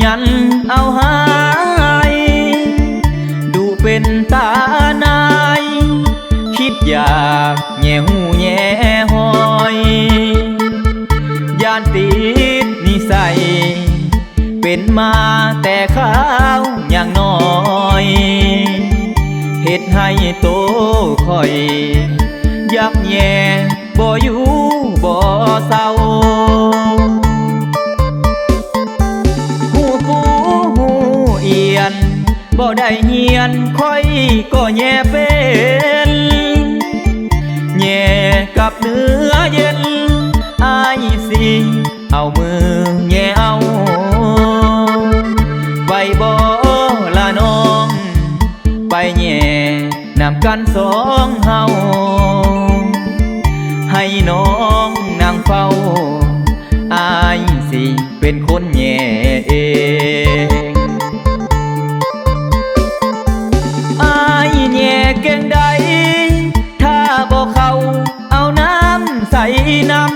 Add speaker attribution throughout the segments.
Speaker 1: ยันเอาหายดูเป็นตานายคิดอยากแง่หูแง่หอยยานติดนิสัยเป็นมาแต่ข้าวอย่างน้อยเฮ็ดให้โตคอยยักแย่บ่อยู่บ่เศร้าหูปูหูเอียนบ่ได้เฮียนค่อยก็แย่เป็นแย่กับเนื้อเย็นอายสิเอามือแย่เอาไปบ่ละน้องไปแย่นำกันสองเฮาให้น้องนั่งเฝ้าอายสิเป็นคนแย่เองอายแย่เก่งใดถ้าบ่เข้าเอาน้ำใส่น้ำ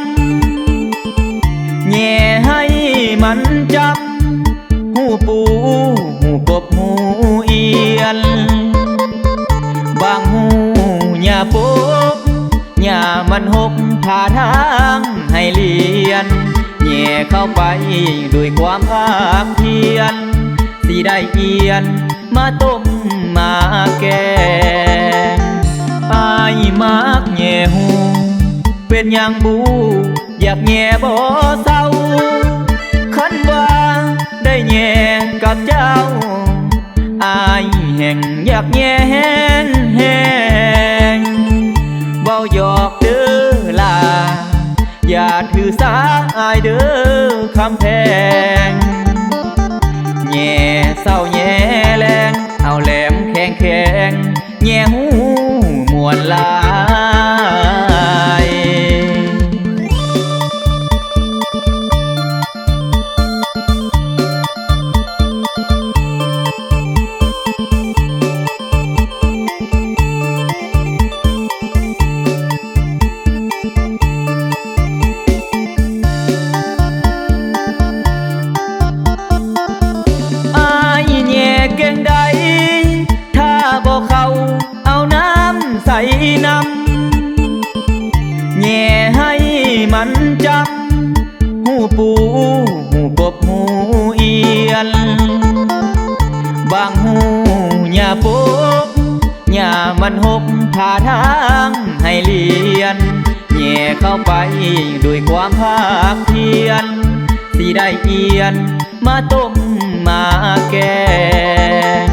Speaker 1: แย่ให้มันจำหูปูหูกบหูเอียนบางหูหญ้าปกหญ้ามันหกผาทางให้เลียนแย่เข้าไปด้วยความภาคเพียรสิได้เอียนมาต้มมาแกงอายมักแย่หูเป็นอย่างบูอยากแย่บ่เศร้าคันว่าได้แย่กับเจ้าอายแห่งอยากแย่แห้งแห้งเบาหยอกเด้อล่ะอย่าถือสาอายเด้อคำแพงแย่เศร้าแย่แรงเอาแหลมแข็งแข็งแย่หูมวนลายเก่งใดถ้าบ่เข้าเอาน้ำใส่น้ำแย่ให้มันจำหูปูหูกบหูเอียนบางหูหญ้าปกหญ้ามันหกผาทางให้เลียนแย่เข้าไปด้วยความภาคเพียรสิได้เอียนมาต้มมาแกง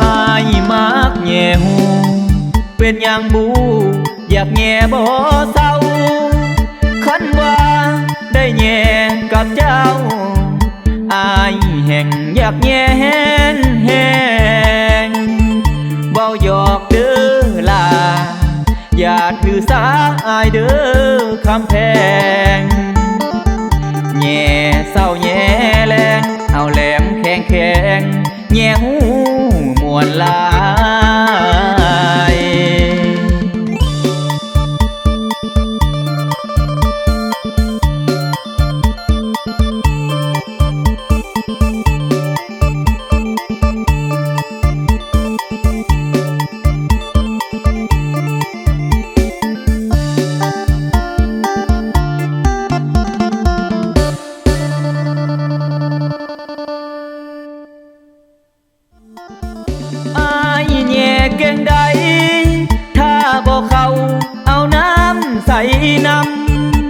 Speaker 1: อายมักแย่หูเป็นอย่างบูอยากแย่บ่เศร้าคันว่าได้แย่กับเจ้าอายแห่งอยากแย่แห้งแห้งเบาหยอกเด้อล่ะอย่าถือสาอายเด้อคำแพงแย่เศร้าแย่แรงเอาแหลมแข็งแข็งแย่หูมวนลายเก่งใดถ้าบ่เข้าเอาน้ำใส่น้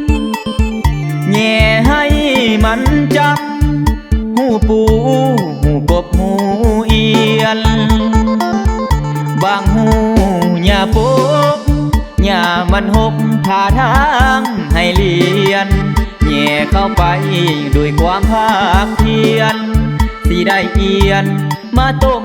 Speaker 1: ำแย่ให้มันจำหูปูหูกบหูเอียนบางหูหญ้าปกหญ้ามันหกผาทางให้เลียนแย่เข้าไปด้วยความภาคเพียรสิได้เอียนมาต้ม